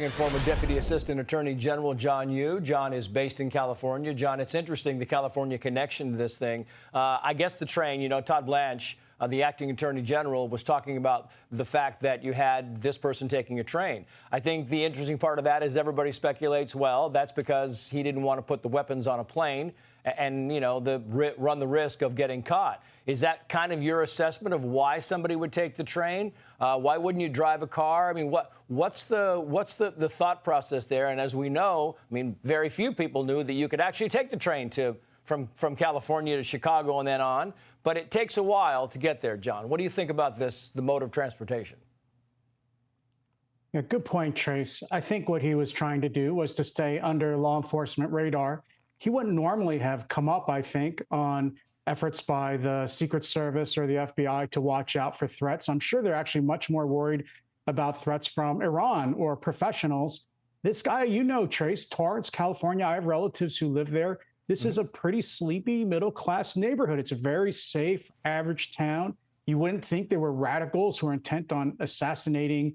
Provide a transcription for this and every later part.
And former Deputy Assistant Attorney General John Yoo. John is based in California. John, it's interesting, the California connection to this thing. I guess the train, Todd Blanche, the acting Attorney General, was talking about the fact that you had this person taking a train. I think the interesting part of that is everybody speculates, well, that's because he didn't want to put the weapons on a plane and, run the risk of getting caught. Is that kind of your assessment of why somebody would take the train? Why wouldn't you drive a car? I mean, what's the thought process there? And as we know, very few people knew that you could actually take the train from California to Chicago and then on. But it takes a while to get there, John. What do you think about the mode of transportation? Yeah, good point, Trace. I think what he was trying to do was to stay under law enforcement radar. He wouldn't normally have come up, I think, on efforts by the Secret Service or the FBI to watch out for threats. I'm sure they're actually much more worried about threats from Iran or professionals. This guy, Trace, Torrance, California, I have relatives who live there. This is a pretty sleepy middle-class neighborhood. It's a very safe, average town. You wouldn't think there were radicals who are intent on assassinating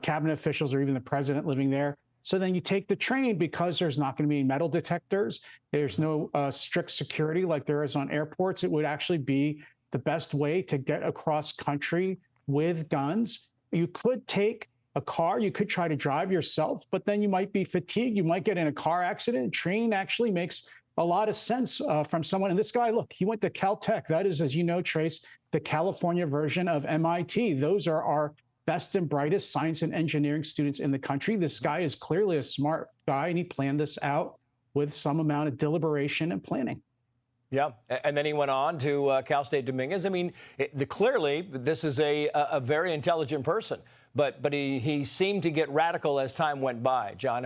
cabinet officials or even the president living there. So then you take the train because there's not going to be metal detectors. There's no strict security like there is on airports. It would actually be the best way to get across country with guns. You could take a car. You could try to drive yourself, but then you might be fatigued. You might get in a car accident. Train actually makes a lot of sense from someone. And this guy, look, he went to Caltech. That is, as you know, Trace, the California version of MIT. Those are our best and brightest science and engineering students in the country. This guy is clearly a smart guy, and he planned this out with some amount of deliberation and planning. Yeah, and then he went on to Cal State Dominguez. Clearly, this is a very intelligent person, but he seemed to get radical as time went by, John.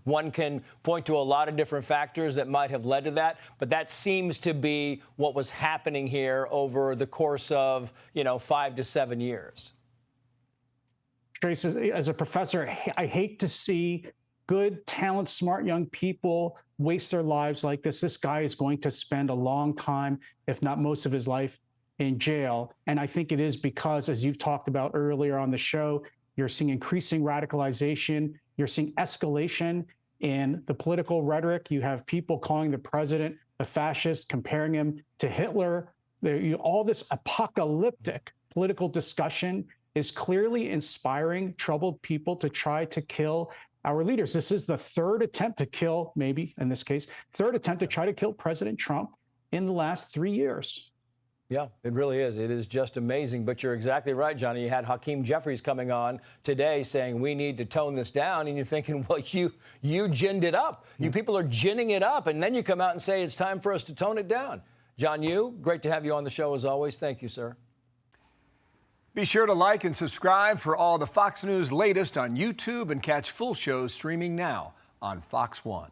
One can point to a lot of different factors that might have led to that, but that seems to be what was happening here over the course of, 5 to 7 years. Trace, as a professor, I hate to see good, talent, smart young people waste their lives like this. This guy is going to spend a long time, if not most of his life, in jail. And I think it is because, as you've talked about earlier on the show, you're seeing increasing radicalization. You're seeing escalation in the political rhetoric. You have people calling the president a fascist, comparing him to Hitler. All this apocalyptic political discussion is clearly inspiring troubled people to try to kill our leaders. This is the third attempt to kill, maybe in this case, third attempt to try to kill President Trump in the last 3 years. Yeah, it really is. It is just amazing. But you're exactly right, Johnny. You had Hakeem Jeffries coming on today saying we need to tone this down. And you're thinking, well, you ginned it up. You people are ginning it up. And then you come out and say it's time for us to tone it down. John Yoo, great to have you on the show as always. Thank you, sir. Be sure to like and subscribe for all the Fox News latest on YouTube and catch full shows streaming now on Fox One.